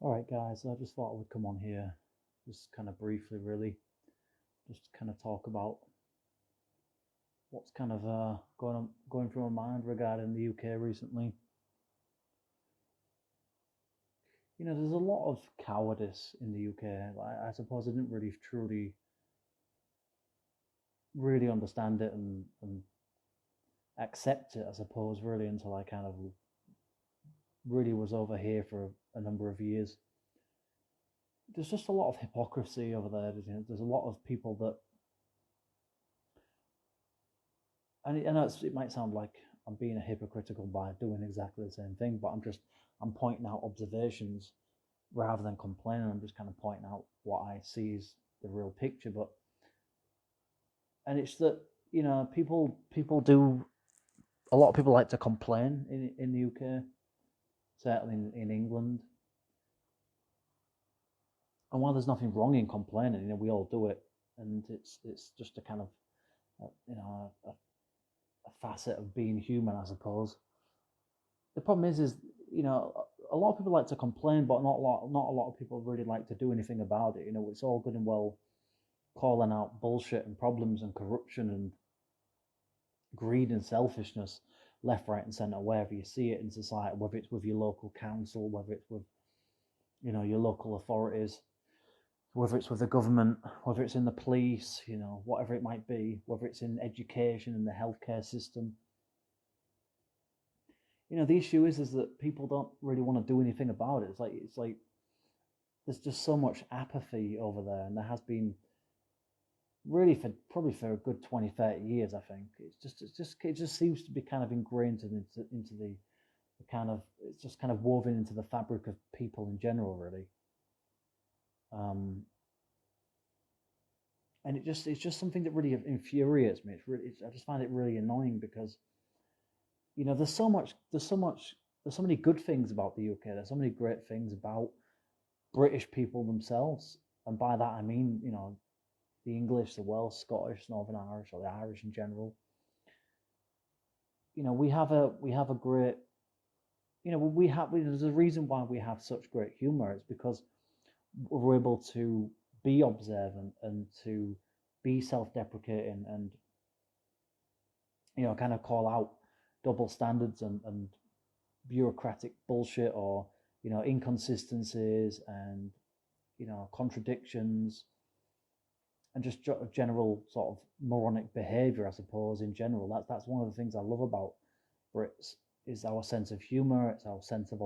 All right, guys, I just thought I would come on here, just kind of briefly, really, just kind of talk about what's kind of going through my mind regarding the UK recently. There's a lot of cowardice in the UK. I suppose I didn't really truly, really understand it and accept it, I suppose, really, until I kind of really was over here for a number of years. There's just a lot of hypocrisy over there. There's a lot of people that, and I know it might sound like I'm being hypocritical by doing exactly the same thing, but I'm pointing out observations rather than complaining. I'm just kind of pointing out what I see as the real picture. And it's that people do, a lot of people like to complain in the UK, certainly in England. And while there's nothing wrong in complaining, we all do it, and it's just a kind of a facet of being human, I suppose. The problem is a lot of people like to complain, but not a lot of people really like to do anything about it. It's all good and well calling out bullshit and problems and corruption and greed and selfishness left, right, and centre wherever you see it in society, whether it's with your local council, whether it's with your local authorities, whether it's with the government, whether it's in the police, whatever it might be, whether it's in education and the healthcare system. The issue is that people don't really want to do anything about it. It's like there's just so much apathy over there, and there has been really for a good 20, 30 years, I think. It just seems to be kind of ingrained into the kind of, it's just kind of woven into the fabric of people in general, really. And it's just something that really infuriates me. I just find it really annoying because there's so many good things about the UK. There's so many great things about British people themselves, and by that I mean the English, the Welsh, Scottish, Northern Irish, or the Irish in general. We have a great, there's a reason why we have such great humor. It's because we're able to be observant and to be self-deprecating and kind of call out double standards and bureaucratic bullshit, or inconsistencies and contradictions, and just general sort of moronic behavior, I suppose. In general, that's one of the things I love about Brits, is our sense of humor. It's our sense of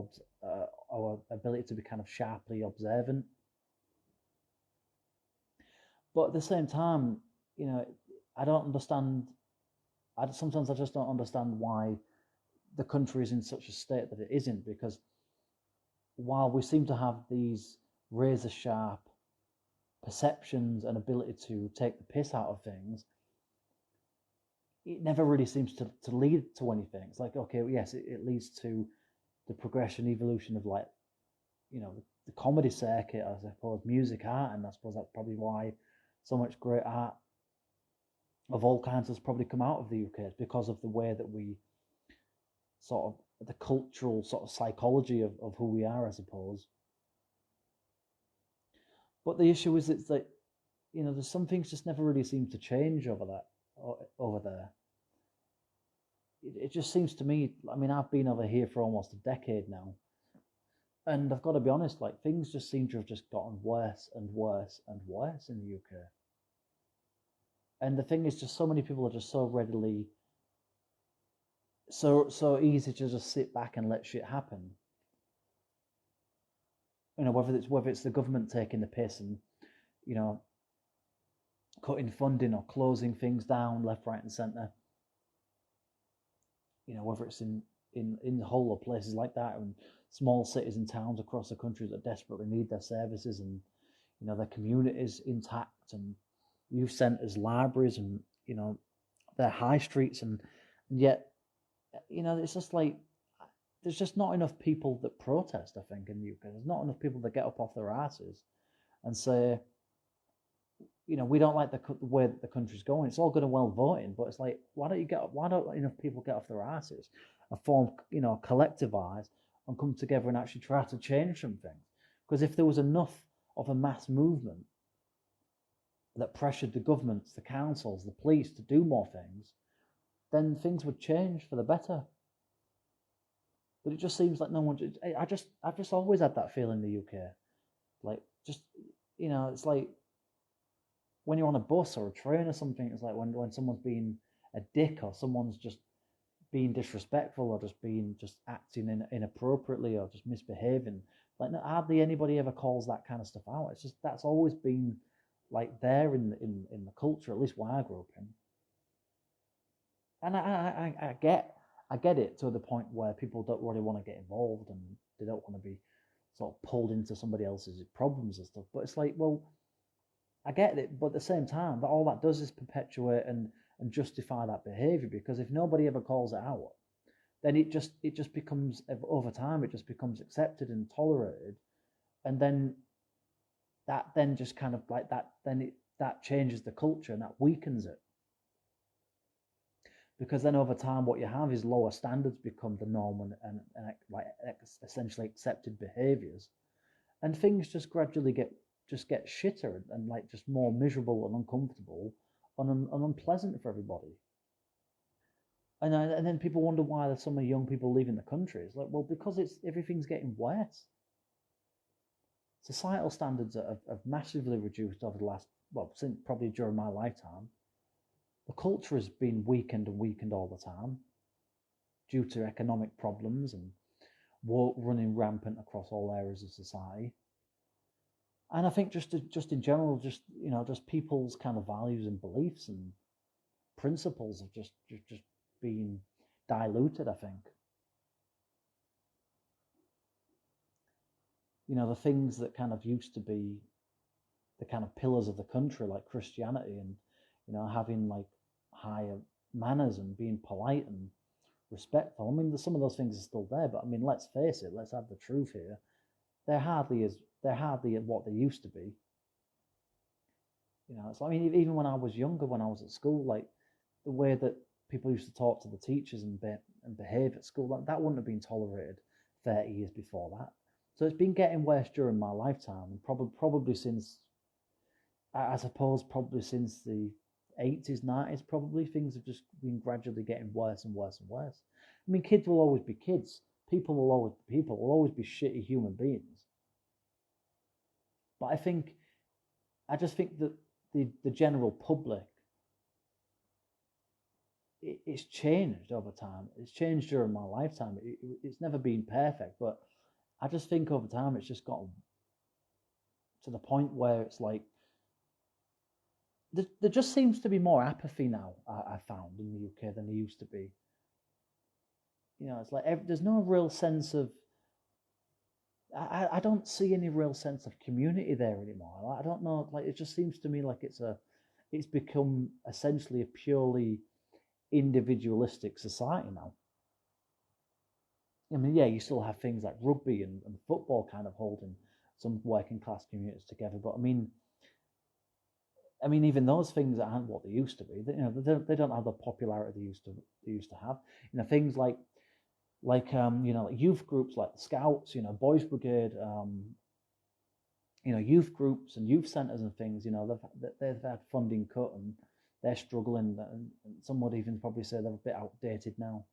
our ability to be kind of sharply observant. But at the same time, I don't understand. Sometimes I just don't understand why the country is in such a state that it isn't. Because while we seem to have these razor sharp perceptions and ability to take the piss out of things, it never really seems to lead to anything. It's like, okay, yes, it leads to the progression, evolution of, like, the comedy circuit, I suppose, music, art, and I suppose that's probably why so much great art of all kinds has probably come out of the UK. It's because of the way that we sort of, the cultural sort of psychology of who we are, I suppose. But the issue is, it's like, there's some things just never really seem to change over there. It just seems to me, I mean, I've been over here for almost a decade now, and I've got to be honest, like, things just seem to have just gotten worse and worse and worse in the UK. And the thing is, just so many people are just so readily, so easy to just sit back and let shit happen. Whether it's the government taking the piss and cutting funding or closing things down left, right, and centre. Whether it's in the whole of places like that, and small cities and towns across the country that desperately need their services, and their communities intact, and youth centres, libraries, and their high streets, and yet it's just like, there's just not enough people that protest, I think, in the UK. There's not enough people that get up off their asses and say, we don't like the way that the country's going. It's all good and well voting, but it's like, why don't enough people get off their asses and form, collectivise and come together and actually try to change something? Because if there was enough of a mass movement that pressured the governments, the councils, the police to do more things, then things would change for the better. But it just seems like no one. I've just always had that feeling in the UK. Like, just, it's like when you're on a bus or a train or something, it's like when someone's being a dick, or someone's just being disrespectful, or just acting inappropriately, or just misbehaving. Like, hardly anybody ever calls that kind of stuff out. It's just, that's always been like there in the culture, at least where I grew up in. And I get it to the point where people don't really want to get involved, and they don't want to be sort of pulled into somebody else's problems and stuff. But it's like, well, I get it, but at the same time, that all that does is perpetuate and justify that behavior, because if nobody ever calls it out, then it just becomes, over time, it just becomes accepted and tolerated, and then that then just kind of like that changes the culture, and that weakens it. Because then over time, what you have is lower standards become the norm, and like essentially accepted behaviors, and things just gradually get shitter, and like just more miserable and uncomfortable and unpleasant for everybody. And then people wonder why there's so many young people leaving the country. It's like, well, because everything's getting worse. Societal standards have massively reduced over the last, since probably during my lifetime. The culture has been weakened and weakened all the time due to economic problems and war running rampant across all areas of society. And I think just in general, just people's kind of values and beliefs and principles have just been diluted, I think. The things that kind of used to be the kind of pillars of the country, like Christianity, and having like higher manners and being polite and respectful. I mean, some of those things are still there, but I mean, let's face it, let's have the truth here. They're hardly what they used to be. It's like, I mean, even when I was younger, when I was at school, like the way that people used to talk to the teachers and behave at school, that wouldn't have been tolerated 30 years before that. So it's been getting worse during my lifetime, and probably since, I suppose, probably since the 80s, 90s, probably things have just been gradually getting worse and worse and worse. I mean, kids will always be kids. People will always be shitty human beings. But I just think that the general public, it's changed over time. It's changed during my lifetime. It's never been perfect, but I just think over time it's just gotten to the point where it's like, there just seems to be more apathy now, I found, in the UK than there used to be. It's like there's no real sense of, I don't see any real sense of community there anymore. I don't know, like it just seems to me like it's become essentially a purely individualistic society now. I mean, yeah, you still have things like rugby and football kind of holding some working class communities together, but I mean, even those things aren't what they used to be. They don't have the popularity they used to have. Things like youth groups like the Scouts, Boys Brigade, youth groups and youth centres and things. They've had funding cut, and they're struggling, and some would even probably say they're a bit outdated now.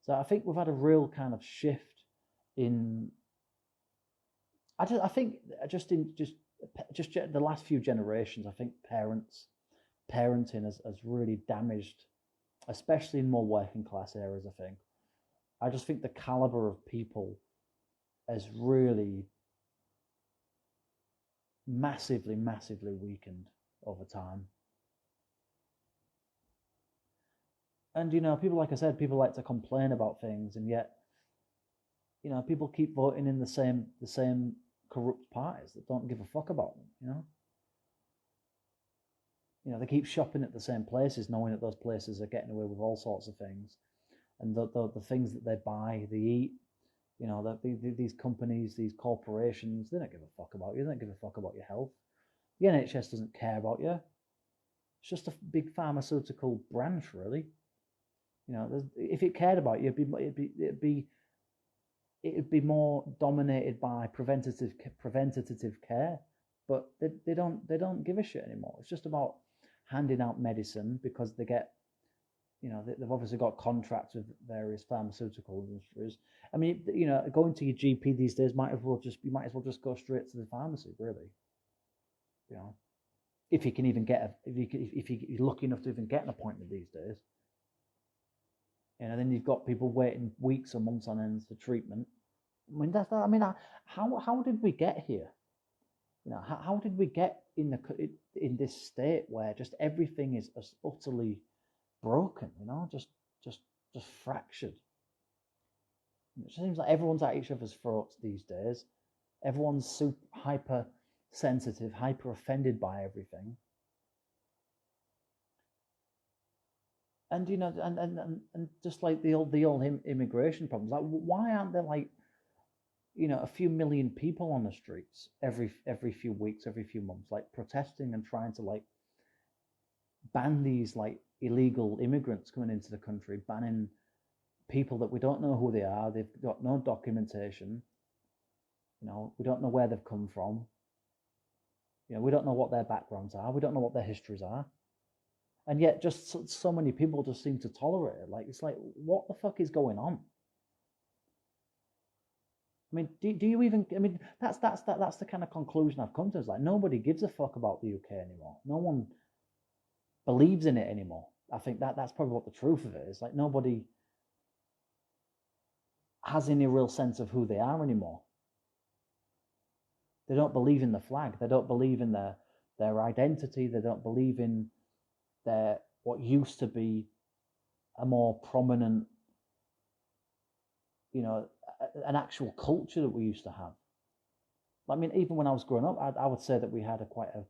So I think we've had a real kind of shift in. I think just the last few generations, I think parenting has really damaged, especially in more working class areas. I just think the caliber of people has really massively weakened over time. And people, like I said, people like to complain about things, and yet people keep voting in the same corrupt parties that don't give a fuck about them. They keep shopping at the same places, knowing that those places are getting away with all sorts of things, and the things that they buy, they eat. These companies, these corporations, they don't give a fuck about you. They don't give a fuck about your health. The NHS doesn't care about you. It's just a big pharmaceutical branch, really. If it cared about you, it'd be it'd be more dominated by preventative care, but they don't give a shit anymore. It's just about handing out medicine because they get, they've obviously got contracts with various pharmaceutical industries. I mean, going to your GP these days you might as well just go straight to the pharmacy, really. If you can even get if you're lucky enough to even get an appointment these days. Then you've got people waiting weeks or months on end for treatment. I mean, how did we get here? How did we get in this state where just everything is utterly broken? Just fractured. It seems like everyone's at each other's throats these days. Everyone's super hyper sensitive, hyper offended by everything. And and just like the old immigration problems, like why aren't there like a few million people on the streets every few weeks, every few months, like protesting and trying to like ban these like illegal immigrants coming into the country, banning people that we don't know who they are, they've got no documentation, we don't know where they've come from, we don't know what their backgrounds are, we don't know what their histories are. And yet just so many people just seem to tolerate it. Like, it's like, what the fuck is going on? I mean, do you even, that's the kind of conclusion I've come to. It's like, nobody gives a fuck about the UK anymore. No one believes in it anymore. I think that's probably what the truth of it is. Like, nobody has any real sense of who they are anymore. They don't believe in the flag. They don't believe in their identity. They don't believe in what used to be a more prominent, an actual culture that we used to have. I mean, even when I was growing up, I would say that we had quite a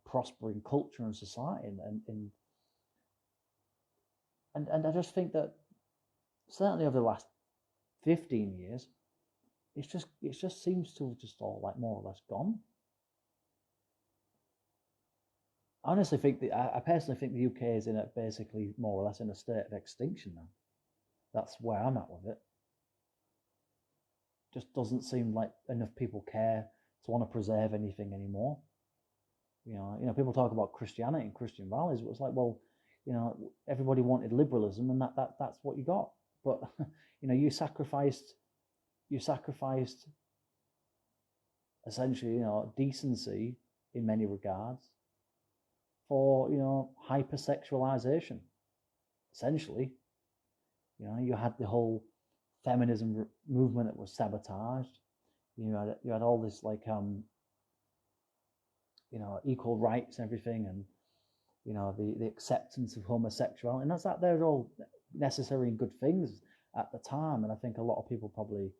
prospering culture and society, and I just think that certainly over the last 15 years, it just seems to have just all like more or less gone. I personally think the UK is basically more or less in a state of extinction now. That's where I'm at with it. Just doesn't seem like enough people care to want to preserve anything anymore. People talk about Christianity and Christian values, but it's like, well, everybody wanted liberalism, and that's what you got. But you sacrificed essentially, decency in many regards for hypersexualization. Essentially, you had the whole feminism movement that was sabotaged. You had all this like equal rights and everything, and the acceptance of homosexuality, and they're all necessary and good things at the time. And I think a lot of people probably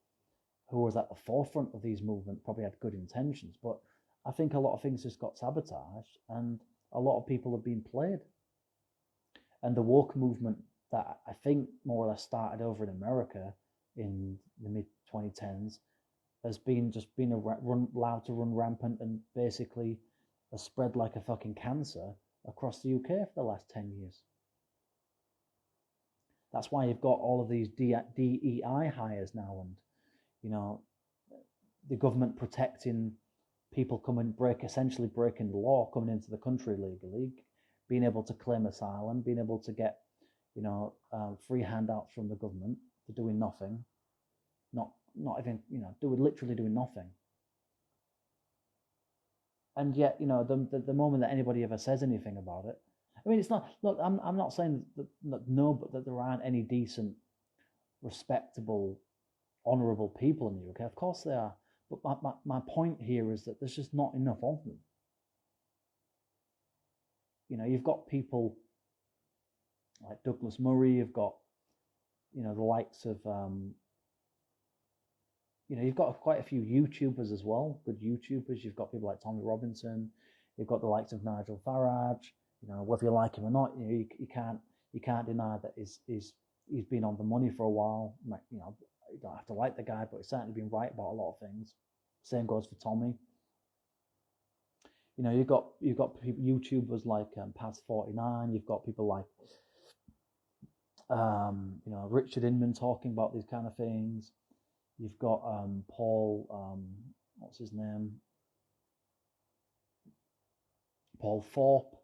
who was at the forefront of these movements probably had good intentions, but I think a lot of things just got sabotaged, and a lot of people have been played. And the woke movement that I think more or less started over in America in the mid-2010s has been allowed to run rampant, and basically has spread like a fucking cancer across the UK for the last 10 years. That's why you've got all of these DEI hires now, and the government protecting people essentially breaking the law, coming into the country legally, being able to claim asylum, being able to get free handouts from the government for doing nothing, not even literally doing nothing. And yet, the moment that anybody ever says anything about it, I mean, it's not. Look, I'm not saying that there aren't any decent, respectable, honourable people in the UK. Of course there are. But my point here is that there's just not enough of them. You've got people like Douglas Murray. You've got, the likes of, you've got quite a few YouTubers as well. Good YouTubers. You've got people like Tommy Robinson. You've got the likes of Nigel Farage. Whether you like him or not, you can't deny that he's been on the money for a while. You don't have to like the guy, but he's certainly been right about a lot of things. Same goes for Tommy. You've got YouTubers like Paz49. You've got people like Richard Inman talking about these kind of things. You've got Paul, what's his name? Paul Thorpe.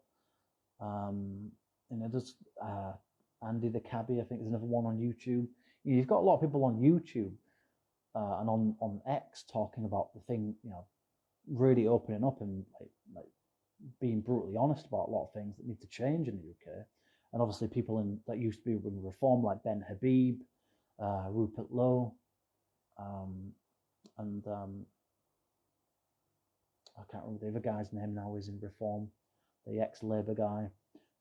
There's Andy the Cabbie. I think there's another one on YouTube. You've got a lot of people on YouTube and on X talking about the thing, really opening up and like being brutally honest about a lot of things that need to change in the UK. And obviously people that used to be in reform, like Ben Habib, Rupert Lowe, and I can't remember the other guy's name now, is in reform, the ex-Labour guy.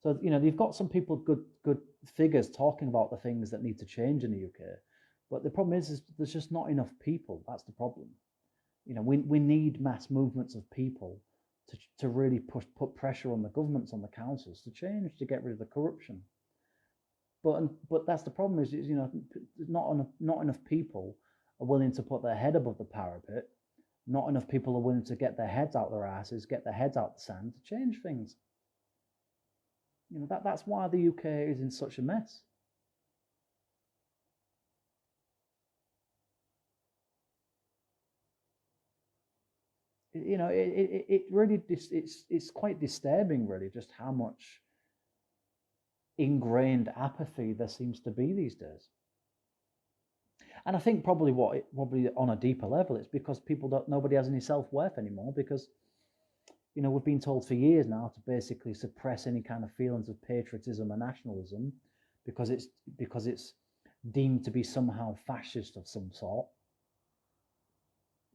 So, you've got some people, good figures talking about the things that need to change in the UK. But the problem is there's just not enough people. That's the problem. We need mass movements of people to really put pressure on the governments, on the councils to change, to get rid of the corruption. But that's the problem is not enough people are willing to put their head above the parapet. Not enough people are willing to get their heads out their asses, get their heads out the sand to change things. That's why the UK is in such a mess. It really it's quite disturbing, really, just how much ingrained apathy there seems to be these days. And I think probably on a deeper level, it's because nobody has any self-worth anymore, because we've been told for years now to basically suppress any kind of feelings of patriotism and nationalism because it's deemed to be somehow fascist of some sort,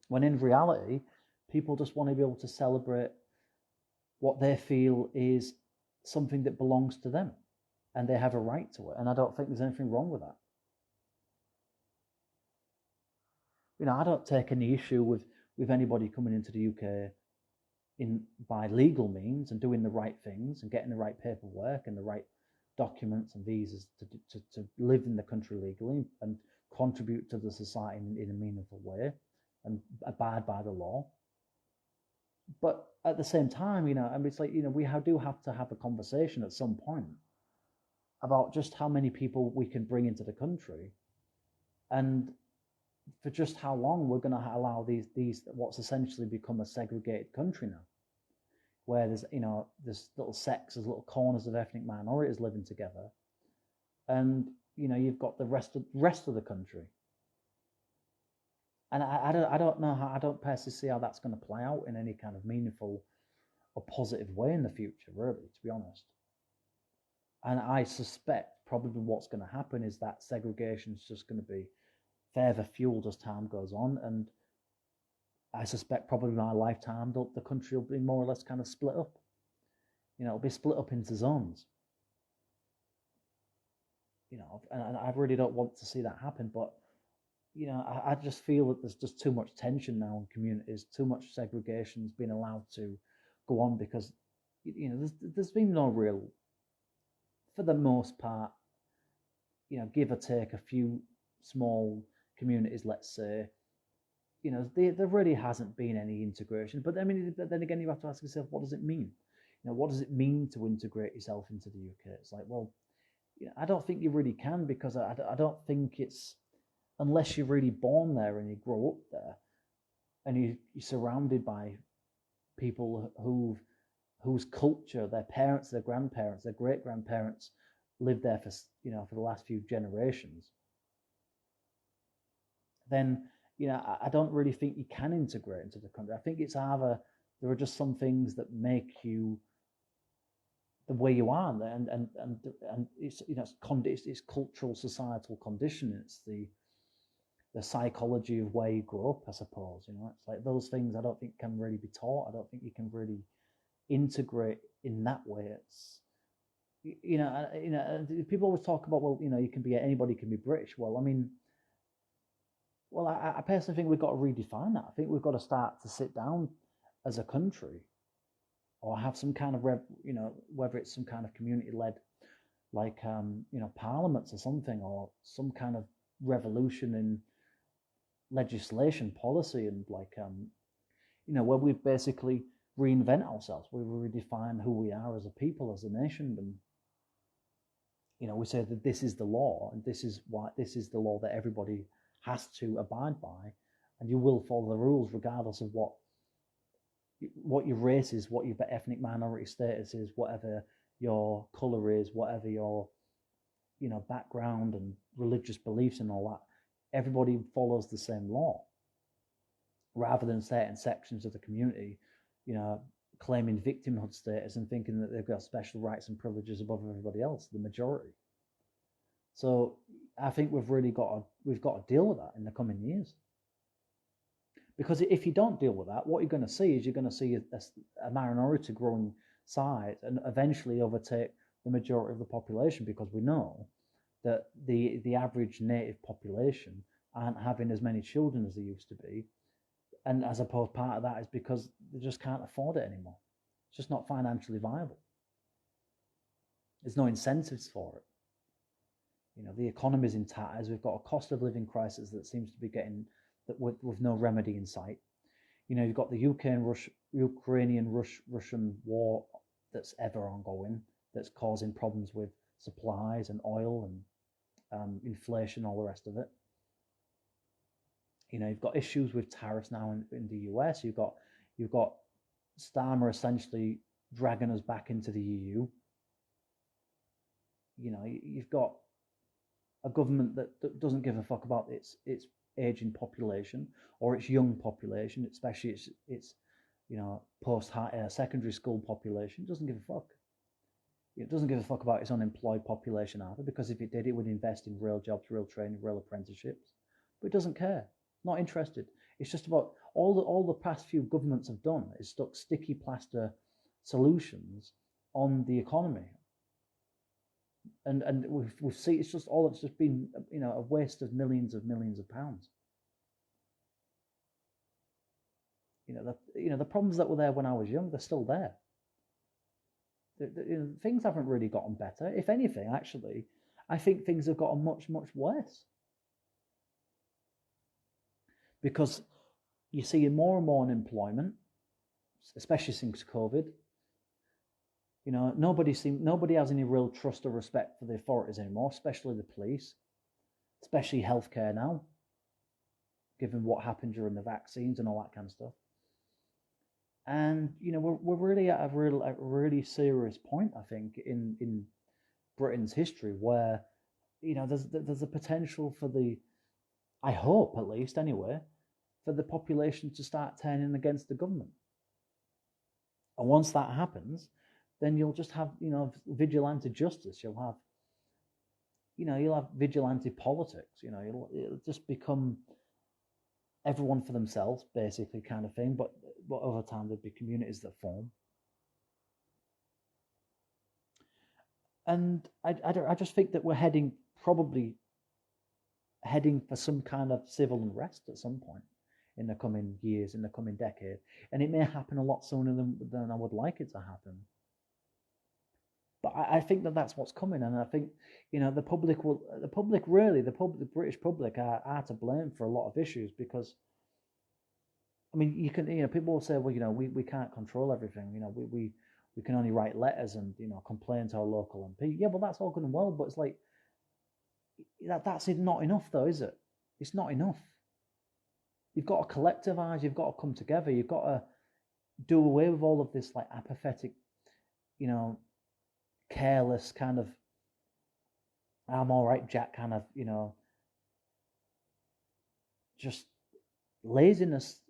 when in reality people just want to be able to celebrate what they feel is something that belongs to them, and they have a right to it. And I don't think there's anything wrong with that. I don't take any issue with anybody coming into the UK by legal means and doing the right things and getting the right paperwork and the right documents and visas to live in the country legally and contribute to the society in a meaningful way and abide by the law. But at the same time, it's like, we do have to have a conversation at some point about just how many people we can bring into the country, and for just how long we're going to allow these what's essentially become a segregated country now, where there's little sects, there's little corners of ethnic minorities living together, and you've got the rest of the country. And I don't know how, I don't personally see how that's going to play out in any kind of meaningful or positive way in the future, really, to be honest. And I suspect probably what's going to happen is that segregation is just going to be further fueled as time goes on. And I suspect probably in my lifetime, the country will be more or less kind of split up. It'll be split up into zones. And I really don't want to see that happen, but I just feel that there's just too much tension now in communities, too much segregation has been allowed to go on, because there's been no real, for the most part, give or take a few small communities, let's say, there really hasn't been any integration. But then again, you have to ask yourself, what does it mean? What does it mean to integrate yourself into the UK? It's like, well, I don't think you really can, because I don't think it's, unless you're really born there and you grow up there and you're surrounded by people whose culture, their parents, their grandparents, their great-grandparents lived there for the last few generations, then I don't really think you can integrate into the country. I think it's either there are just some things that make you the way you are, and it's it's cultural, societal conditioning. It's the psychology of where you grow up, I suppose. It's like those things I don't think can really be taught. I don't think you can really integrate in that way. It's people always talk about, well, anybody can be British. Well, I personally think we've got to redefine that. I think we've got to start to sit down as a country, or have some kind of whether it's some kind of community-led, like parliaments or something, or some kind of revolution in legislation, policy, and where we basically reinvent ourselves, we redefine who we are as a people, as a nation, and we say that this is the law, and this is the law that everybody has to abide by, and you will follow the rules regardless of what your race is, what your ethnic minority status is, whatever your color is, whatever your background and religious beliefs and all that. Everybody follows the same law, rather than certain sections of the community, claiming victimhood status and thinking that they've got special rights and privileges above everybody else, the majority. So I think we've got to deal with that in the coming years. Because if you don't deal with that, what you're going to see is a minority growing size and eventually overtake the majority of the population, because we know that the average native population aren't having as many children as they used to be. And I suppose part of that is because they just can't afford it anymore. It's just not financially viable. There's no incentives for it. The economy's in tatters. We've got a cost of living crisis that seems to be getting with no remedy in sight. You've got the Ukrainian-Russian war that's ever ongoing, that's causing problems with supplies and oil and inflation, all the rest of it. You've got issues with tariffs now in the US. You've got Starmer essentially dragging us back into the EU. You've got a government that doesn't give a fuck about its aging population or its young population, especially its post secondary school population. It doesn't give a fuck. It doesn't give a fuck about its unemployed population either, because if it did, it would invest in real jobs, real training, real apprenticeships. But it doesn't care. Not interested. It's just about all the past few governments have done is stuck sticky plaster solutions on the economy, and we've seen it's just been a waste of millions of pounds. The problems that were there when I was young, they're still there. Things haven't really gotten better. If anything, actually, I think things have gotten much worse. Because you see more and more unemployment, especially since COVID. Nobody has any real trust or respect for the authorities anymore, especially the police, especially healthcare now, given what happened during the vaccines and all that kind of stuff. And we're really at a really serious point, I think, in Britain's history, where there's a potential for I hope, at least anyway, for the population to start turning against the government. And once that happens, then you'll just have, vigilante justice. You'll have vigilante politics. It'll just become everyone for themselves, basically, kind of thing. But over time, there'd be communities that form. And I just think that we're probably heading for some kind of civil unrest at some point in the coming years, in the coming decade, and it may happen a lot sooner than I would like it to happen. But I think that's what's coming, and I think the British public are to blame for a lot of issues, because people will say, well, we can't control everything, we can only write letters and complain to our local MP. Yeah, well, that's all good and well, but it's like that's not enough, though, is it? It's not enough. You've got to collectivize. You've got to come together. You've got to do away with all of this apathetic, careless kind of I'm all right, Jack kind of just laziness.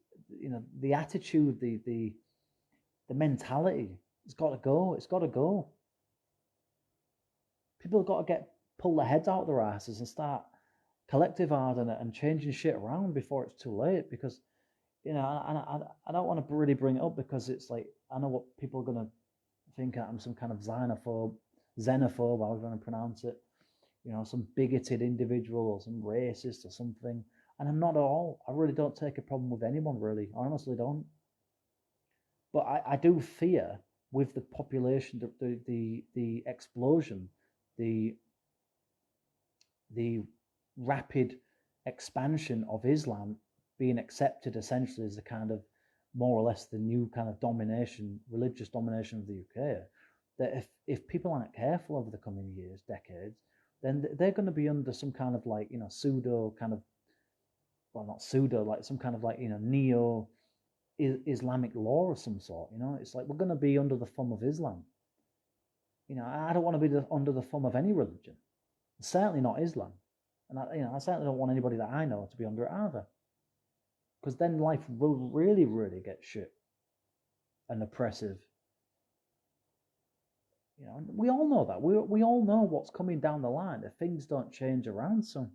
The attitude, the mentality. It's got to go. It's got to go. People have got to pull their heads out of their asses and start collectivizing and changing shit around before it's too late. Because, I don't want to really bring it up, because it's like, I know what people are going to think I'm some kind of xenophobe, however you want to pronounce it. Some bigoted individual or some racist or something. And I'm not at all. I really don't take a problem with anyone, really. I honestly don't. But I do fear, with the population, the explosion, the rapid expansion of Islam being accepted essentially as the kind of more or less the new kind of religious domination of the UK, that if people aren't careful over the coming years, decades, then they're going to be under some kind of pseudo kind of well, not pseudo, like some kind of like, neo Islamic law of some sort. It's like we're going to be under the thumb of Islam. I don't want to be under the thumb of any religion, certainly not Islam, and I certainly don't want anybody that I know to be under it either, because then life will really, really get shit and oppressive. We all know that. We all know what's coming down the line if things don't change around some.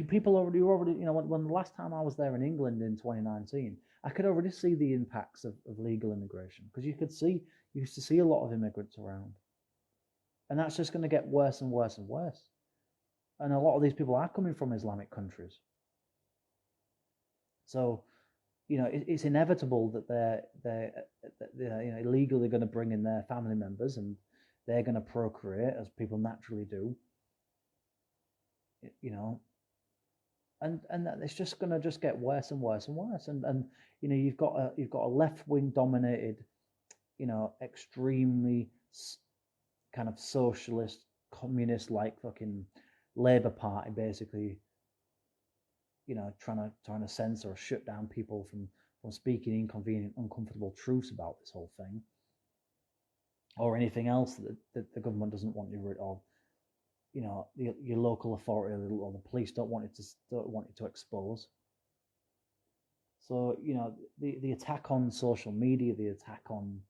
People already, when the last time I was there in England in 2019, I could already see the impacts of legal immigration, because you used to see a lot of immigrants around. And that's just going to get worse and worse and worse. And a lot of these people are coming from Islamic countries. So, it's inevitable that they're illegally going to bring in their family members, and they're going to procreate as people naturally do. And it's just going to get worse and worse and worse. And you've got a left-wing dominated, extremely kind of socialist, communist-like fucking Labour Party, basically, trying to censor or shut down people from speaking inconvenient, uncomfortable truths about this whole thing, or anything else that the government doesn't want you rid of. Your local authority or the police don't want you to expose. So the attack on social media, the attack on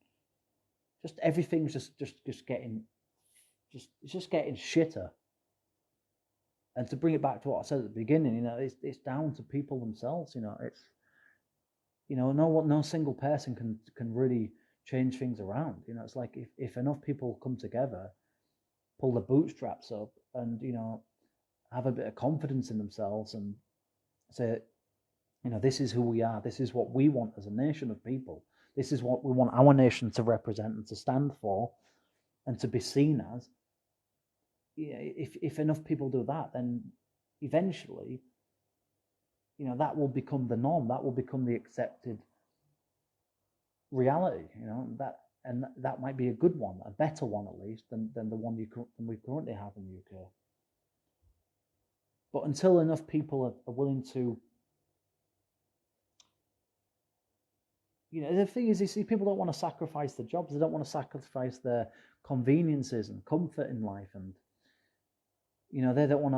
just everything's just getting shitter. And to bring it back to what I said at the beginning, it's down to people themselves. It's no single person can really change things around. It's like if enough people come together, pull the bootstraps up, and have a bit of confidence in themselves and say, this is who we are, this is what we want as a nation of people, this is what we want our nation to represent and to stand for and to be seen as. If enough people do that, then eventually that will become the norm, that will become the accepted reality. That might be a good one, a better one at least than the one we currently have in the UK. But until enough people are willing to, the thing is, you see, people don't want to sacrifice their jobs, they don't want to sacrifice their conveniences and comfort in life, and they don't want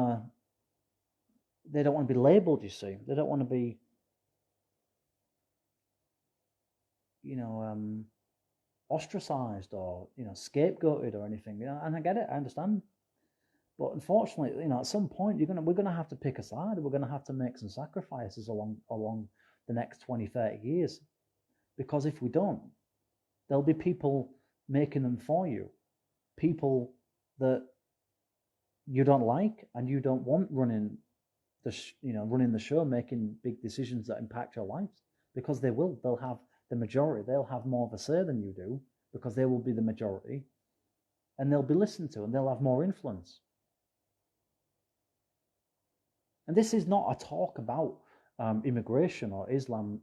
to be labelled. You see, they don't want to be, ostracized or scapegoated or anything. And I get it, I understand. But unfortunately, at some point we're gonna have to pick a side. We're gonna have to make some sacrifices along the next 20, 30 years. Because if we don't, there'll be people making them for you. People that you don't like and you don't want running the show, making big decisions that impact your lives. Because they'll have the majority, they'll have more of a say than you do, because they will be the majority, and they'll be listened to, and they'll have more influence. And this is not a talk about immigration or Islam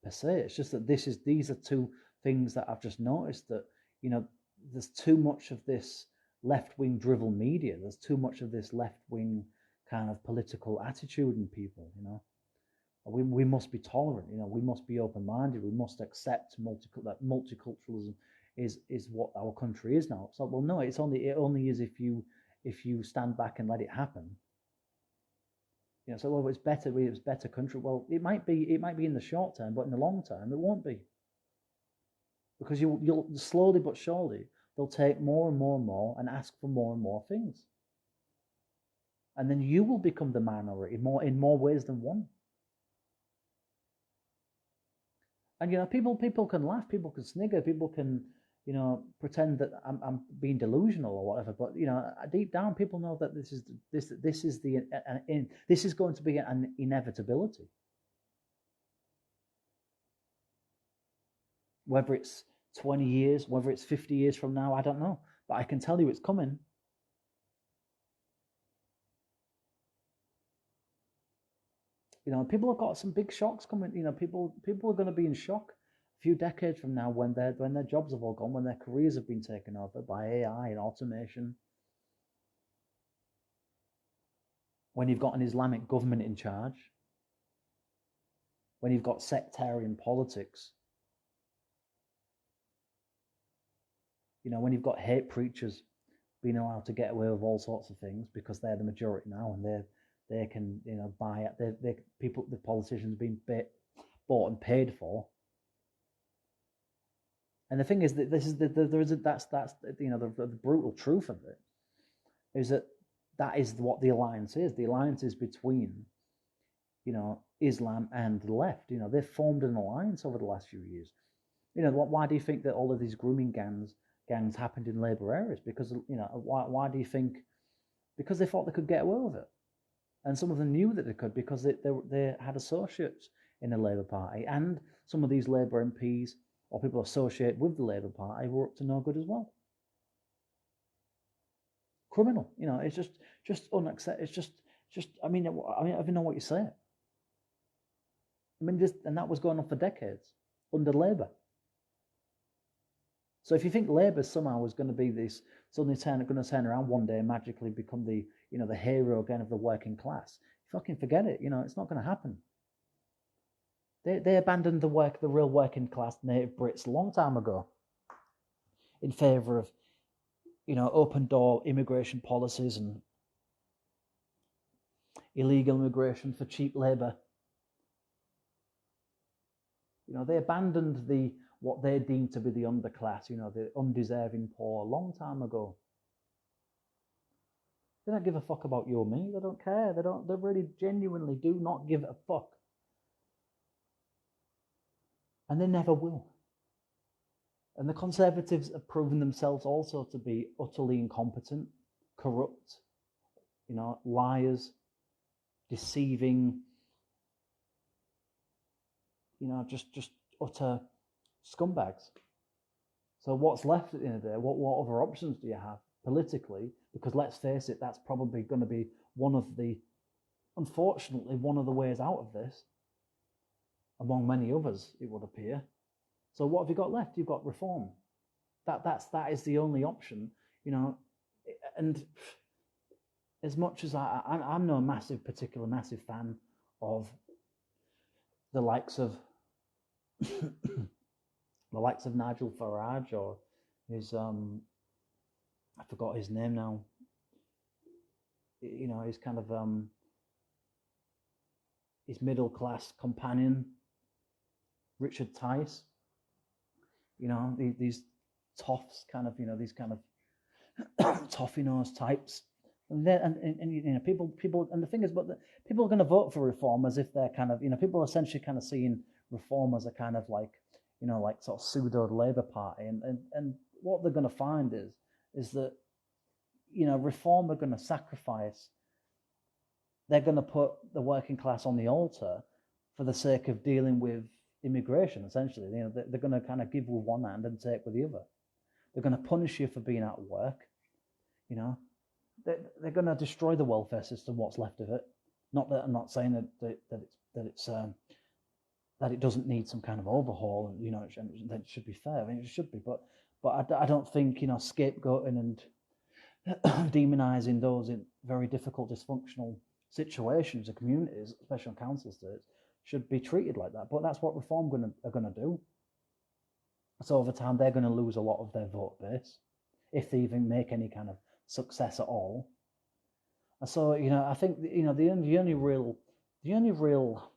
per se. It's just that these are two things that I've just noticed, that there's too much of this left-wing drivel media. There's too much of this left-wing kind of political attitude in people. We must be tolerant. We must be open-minded. We must accept that multiculturalism is what our country is now. So, well, no, it only is if you stand back and let it happen. So, well, it's better country. Well, it might be in the short term, but in the long term, it won't be, because you'll slowly but surely they'll take more and more and more and ask for more and more things, and then you will become the minority in more ways than one. And people can laugh, people can snigger, people can pretend that I'm being delusional or whatever. But deep down, people know that this is going to be an inevitability. Whether it's 20 years, whether it's 50 years from now, I don't know. But I can tell you it's coming. People have got some big shocks coming. People are going to be in shock a few decades from now when their jobs have all gone, when their careers have been taken over by AI and automation. When you've got an Islamic government in charge, when you've got sectarian politics, when you've got hate preachers being allowed to get away with all sorts of things because they're the majority now, and they can buy it. The politicians being bought and paid for. And the thing is that that's the brutal truth of it is that is what the alliance is. The alliance is between Islam and the left. They've formed an alliance over the last few years. Why do you think that all of these grooming gangs happened in Labour areas? Because why do you think? Because they thought they could get away with it, and some of them knew that they could because they had associates in the Labour Party, and some of these Labour MPs or people associated with the Labour Party were up to no good as well. Criminal, it's just unacceptable. It's just I don't even know what you say. And that was going on for decades under Labour. So if you think Labour somehow is going to be this suddenly going to turn around one day and magically become the the hero again of the working class, fucking forget it. It's not going to happen. They abandoned the real working class native Brits a long time ago in favour of open door immigration policies and illegal immigration for cheap labour. They abandoned what they deemed to be the underclass, the undeserving poor, a long time ago. They don't give a fuck about you or me. They don't care. They really genuinely do not give a fuck. And they never will. And the Conservatives have proven themselves also to be utterly incompetent, corrupt, liars, deceiving, just utter scumbags. So what's left at the end of the day? What other options do you have politically? Because let's face it, that's probably going to be unfortunately, one of the ways out of this, among many others, it would appear. So what have you got left? You've got reform. That is the only option, And as much as I'm no massive fan of the likes of Nigel Farage or his I forgot his name now. His kind of his middle class companion, Richard Tice. These toffs kind of these kind of toffee nose types. And people and the thing is, but people are going to vote for reform as if they're kind of people are essentially kind of seeing reform as a kind of like sort of pseudo Labour Party, and what they're going to find is that reform are going to sacrifice. They're going to put the working class on the altar for the sake of dealing with immigration. Essentially, they're going to kind of give with one hand and take with the other. They're going to punish you for being out of work. They're going to destroy the welfare system, what's left of it. Not that I'm not saying that it doesn't need some kind of overhaul, and that it should be fair. I mean, it should be, but I don't think scapegoating and demonising those in very difficult, dysfunctional situations or communities, especially on council estates, should be treated like that. But that's what reform are going to do. So over time, they're going to lose a lot of their vote base, if they even make any kind of success at all. And so I think the only real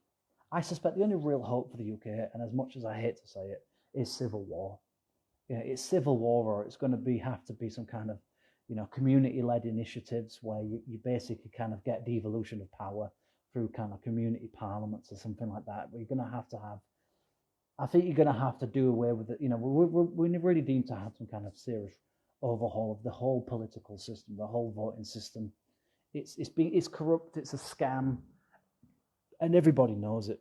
I suspect the only real hope for the UK, and as much as I hate to say it, is civil war. It's civil war, or it's going to have to be some kind of community-led initiatives where you basically kind of get devolution of power through kind of community parliaments or something like that. But you're going to have, I think you're going to have to do away with it. We really need to have some kind of serious overhaul of the whole political system, the whole voting system. It's corrupt. It's a scam, and everybody knows it.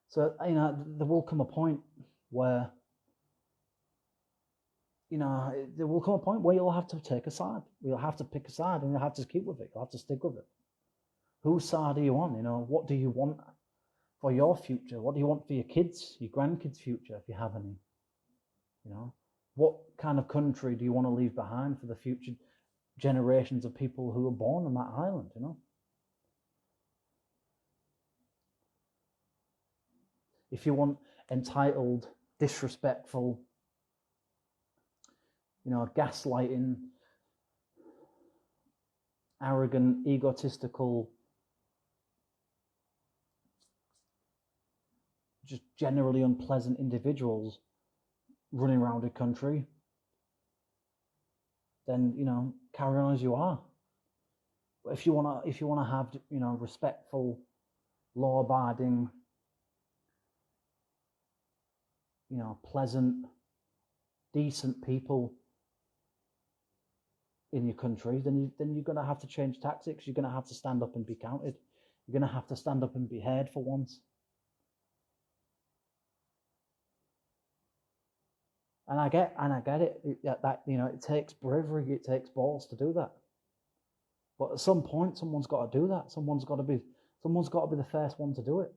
So there will come a point where you'll have to take a side. You'll have to pick a side, and you'll have to keep with it. You'll have to stick with it. Whose side are you on? What do you want for your future? What do you want for your kids, your grandkids' future, if you have any? What kind of country do you want to leave behind for the future generations of people who were born on that island, you know. If you want entitled, disrespectful, you know, gaslighting, arrogant, egotistical, just generally unpleasant individuals running around the country, then, you know, carry on as you are. But if you wanna have, you know, respectful, law-abiding, you know, pleasant, decent people in your country, then you're gonna have to change tactics. You're gonna have to stand up and be counted. You're gonna have to stand up and be heard for once. And I get it. That, you know, it takes bravery, it takes balls to do that. But at some point, someone's got to do that. Someone's got to be the first one to do it.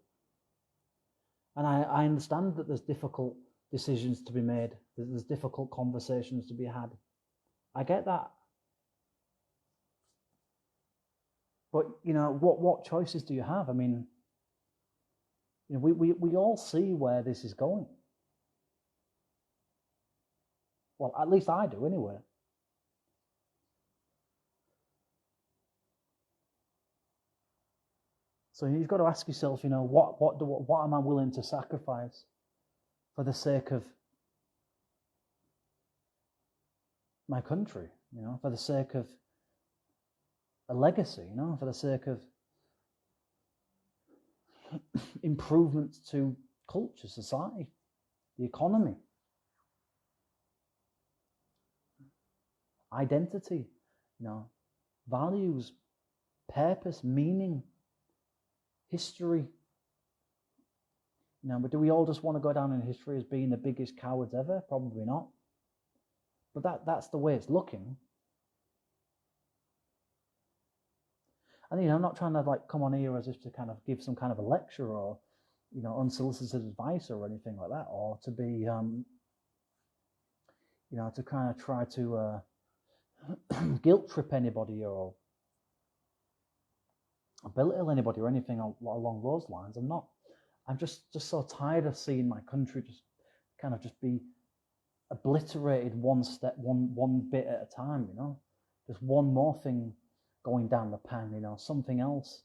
And I understand that there's difficult decisions to be made. There's difficult conversations to be had. I get that. But, you know, what choices do you have? I mean, you know, we all see where this is going. Well, at least I do, anyway. So you've got to ask yourself, you know, what am I willing to sacrifice for the sake of my country? You know, for the sake of a legacy. You know, for the sake of improvements to culture, society, the economy, identity, you know, values, purpose, meaning, history. You know, but do we all just want to go down in history as being the biggest cowards ever? Probably not. But that's the way it's looking. And, you know, I'm not trying to like come on here as if to kind of give some kind of a lecture or, you know, unsolicited advice or anything like that, or to be, you know, to kind of try to guilt trip anybody or belittle anybody or anything along those lines. I'm not. I'm just so tired of seeing my country just kind of just be obliterated one bit at a time, you know. Just one more thing going down the pan, you know, something else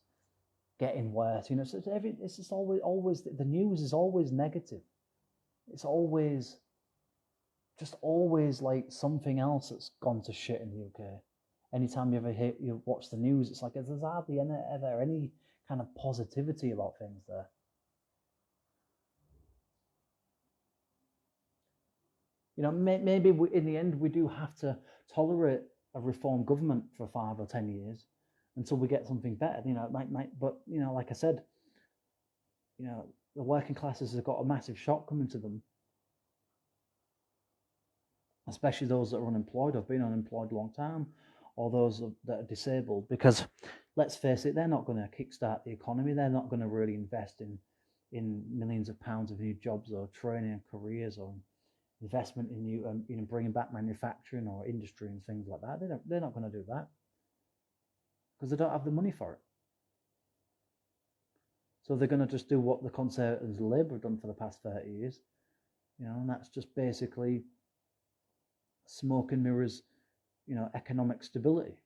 getting worse, you know. So it's just always the news is always negative. It's always like something else that's gone to shit in the UK. Anytime you watch the news, it's like there's hardly ever any kind of positivity about things there. You know, maybe in the end we do have to tolerate a reform government for 5 or 10 years until we get something better. You know, it might, but you know, like I said, you know, the working classes have got a massive shock coming to them, especially those that are unemployed, have been unemployed a long time, or those that are disabled. Because let's face it, they're not going to kickstart the economy. They're not going to really invest in millions of pounds of new jobs or training and careers or investment in new, you know, bringing back manufacturing or industry and things like that. They're not going to do that because they don't have the money for it. So they're going to just do what the Conservatives and Labour have done for the past 30 years, you know, and that's just basically smoke and mirrors, you know, economic stability.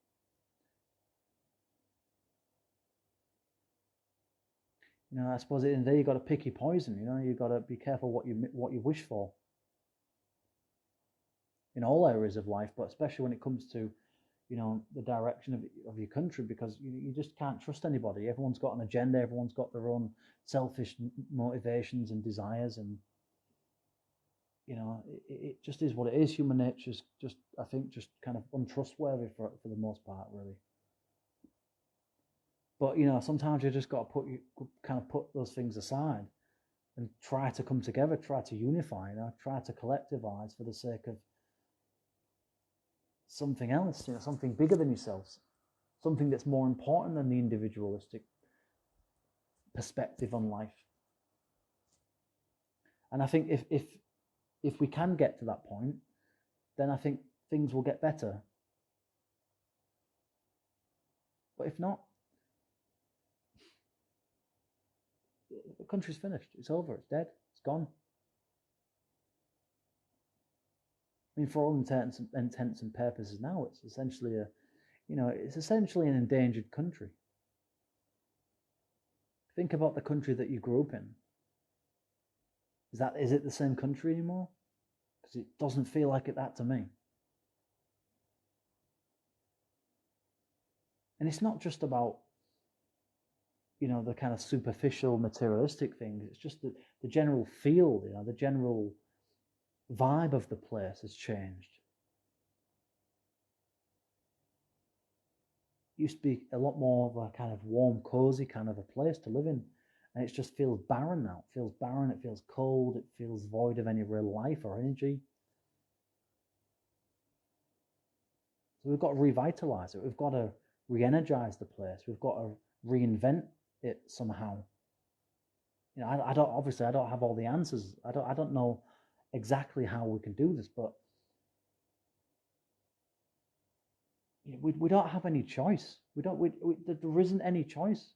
You know, I suppose in there you've got to pick your poison. You know, you've got to be careful what you wish for in all areas of life, but especially when it comes to, you know, the direction of your country, because you just can't trust anybody. Everyone's got an agenda. Everyone's got their own selfish motivations and desires, and you know, it just is what it is. Human nature's just, I think, just kind of untrustworthy for the most part, really. But you know, sometimes you just got to put those things aside and try to come together, try to unify, you know, try to collectivize for the sake of something else, you know, something bigger than yourselves, something that's more important than the individualistic perspective on life. And I think if we can get to that point, then I think things will get better. But if not, the country's finished. It's over. It's dead. It's gone. I mean, for all intents and purposes now, it's essentially it's essentially an endangered country. Think about the country that you grew up in. Is it the same country anymore? Because it doesn't feel like that to me. And it's not just about, the kind of superficial materialistic things. It's just the general feel, the general vibe of the place has changed. It used to be a lot more of a kind of warm, cozy kind of a place to live in. And it just feels barren now. It feels barren, it feels cold, it feels void of any real life or energy. So we've got to revitalize it. We've got to re-energize the place. We've got to reinvent it somehow. I don't have all the answers. I don't know exactly how we can do this, but we don't have any choice. There isn't any choice.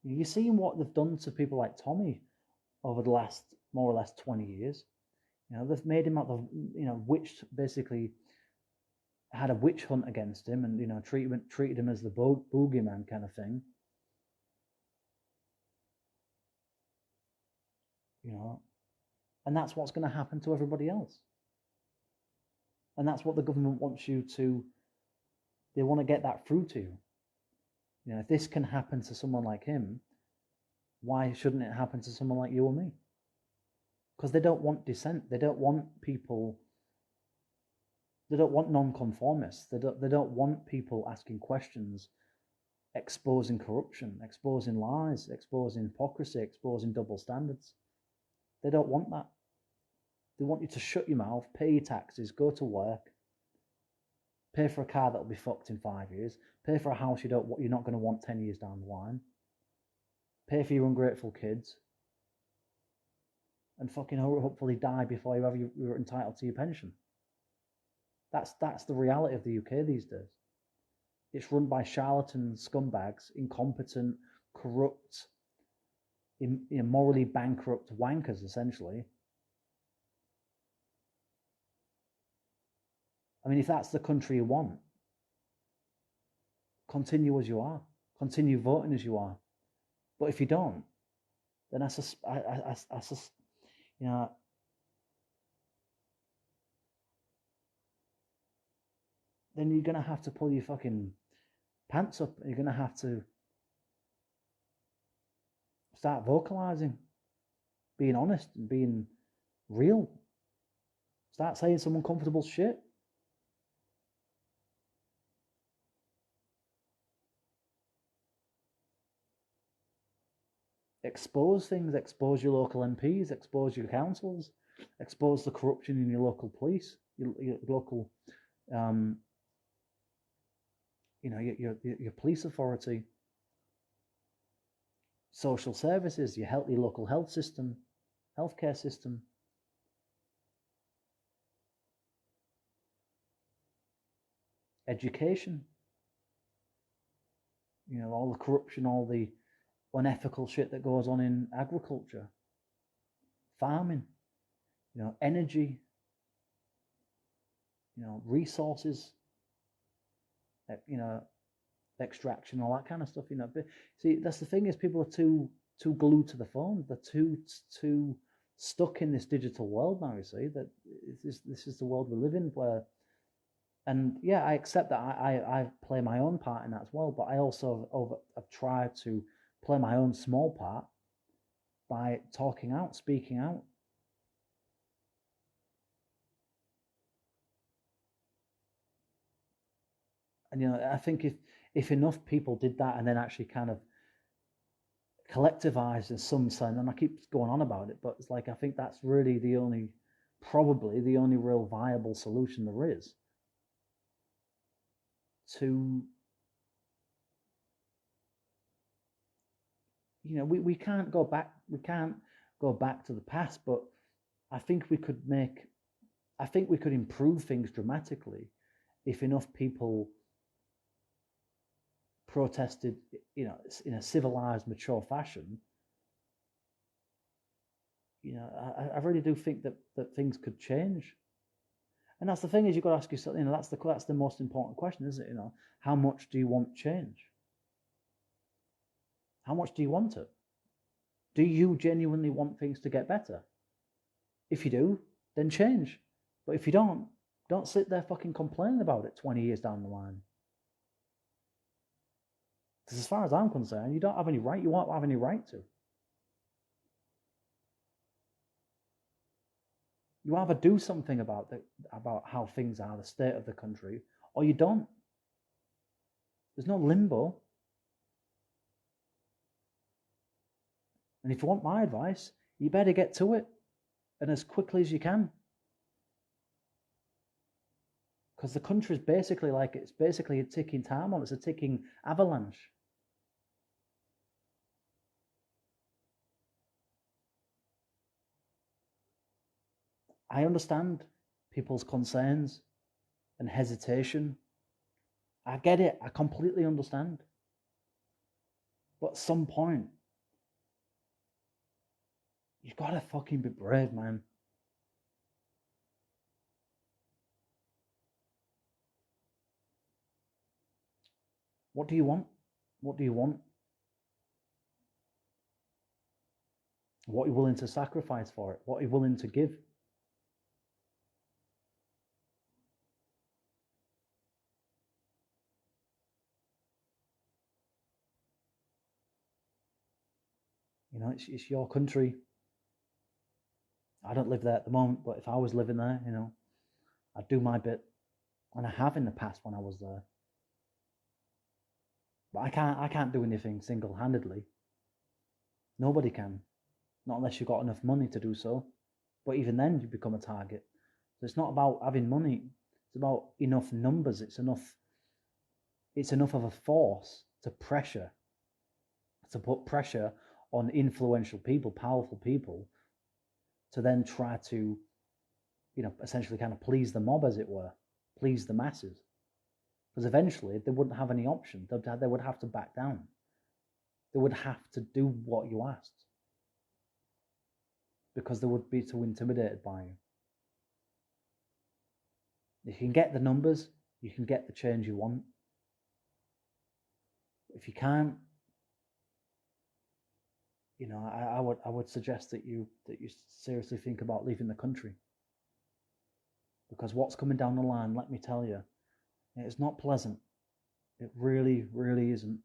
You're seeing what they've done to people like Tommy over the last more or less 20 years. They've made him out of, witch, basically had a witch hunt against him and, treated him as the boogeyman kind of thing. And that's what's going to happen to everybody else. And that's what the government wants you to, they want to get that through to you. If this can happen to someone like him, why shouldn't it happen to someone like you or me? Because they don't want dissent. They don't want people, they don't want non-conformists. They don't want people asking questions, exposing corruption, exposing lies, exposing hypocrisy, exposing double standards. They don't want that. They want you to shut your mouth, pay your taxes, go to work, pay for a car that'll be fucked in 5 years, pay for a house you're not going to want 10 years down the line, pay for your ungrateful kids, and fucking hopefully die before you're entitled to your pension. That's the reality of the UK these days. It's run by charlatan scumbags, incompetent, corrupt, morally bankrupt wankers, essentially. I mean, if that's the country you want, continue as you are. Continue voting as you are. But if you don't, then then you're going to have to pull your fucking pants up. You're going to have to start vocalizing, being honest and being real. Start saying some uncomfortable shit. Expose things, expose your local MPs, expose your councils, expose the corruption in your local police, your local, your police authority, social services, your local health system, healthcare system. Education, all the corruption, all the unethical shit that goes on in agriculture, farming, energy, resources, extraction, all that kind of stuff. But see, that's the thing, is people are too glued to the phone. They're too stuck in this digital world now. You see that this is the world we live in, where. And yeah, I accept that I play my own part in that as well, but I also have tried to play my own small part by talking out, speaking out. And I think if enough people did that and then actually kind of collectivized in some sense, and I keep going on about it, but it's like I think that's really probably the only real viable solution there is to, we can't go back to the past, but I think we could improve things dramatically if enough people protested, in a civilized, mature fashion, I really do think that things could change. And that's the thing, is you've got to ask yourself, that's the most important question, isn't it? How much do you want change? How much do you want it? Do you genuinely want things to get better? If you do, then change. But if you don't sit there fucking complaining about it 20 years down the line. Because as far as I'm concerned, you don't have any right, you won't have any right to. You either do something about how things are, the state of the country, or you don't. There's no limbo. And if you want my advice, you better get to it, and as quickly as you can. Because the country is basically a ticking time bomb. It's a ticking avalanche. I understand people's concerns and hesitation. I get it. I completely understand. But at some point, you've got to fucking be brave, man. What do you want? What do you want? What are you willing to sacrifice for it? What are you willing to give? It's your country. I don't live there at the moment, but if I was living there, I'd do my bit. And I have in the past when I was there. But I can't do anything single-handedly. Nobody can. Not unless you've got enough money to do so. But even then, you become a target. So it's not about having money. It's about enough numbers. It's enough of a force to put pressure on influential people, powerful people, to then try to, essentially kind of please the mob, as it were, please the masses. Because eventually they wouldn't have any option. They would have to back down. They would have to do what you asked. Because they would be too intimidated by you. If you can get the numbers, you can get the change you want. If you can't, I would suggest that you seriously think about leaving the country. Because what's coming down the line, let me tell you, it's not pleasant. It really, really isn't.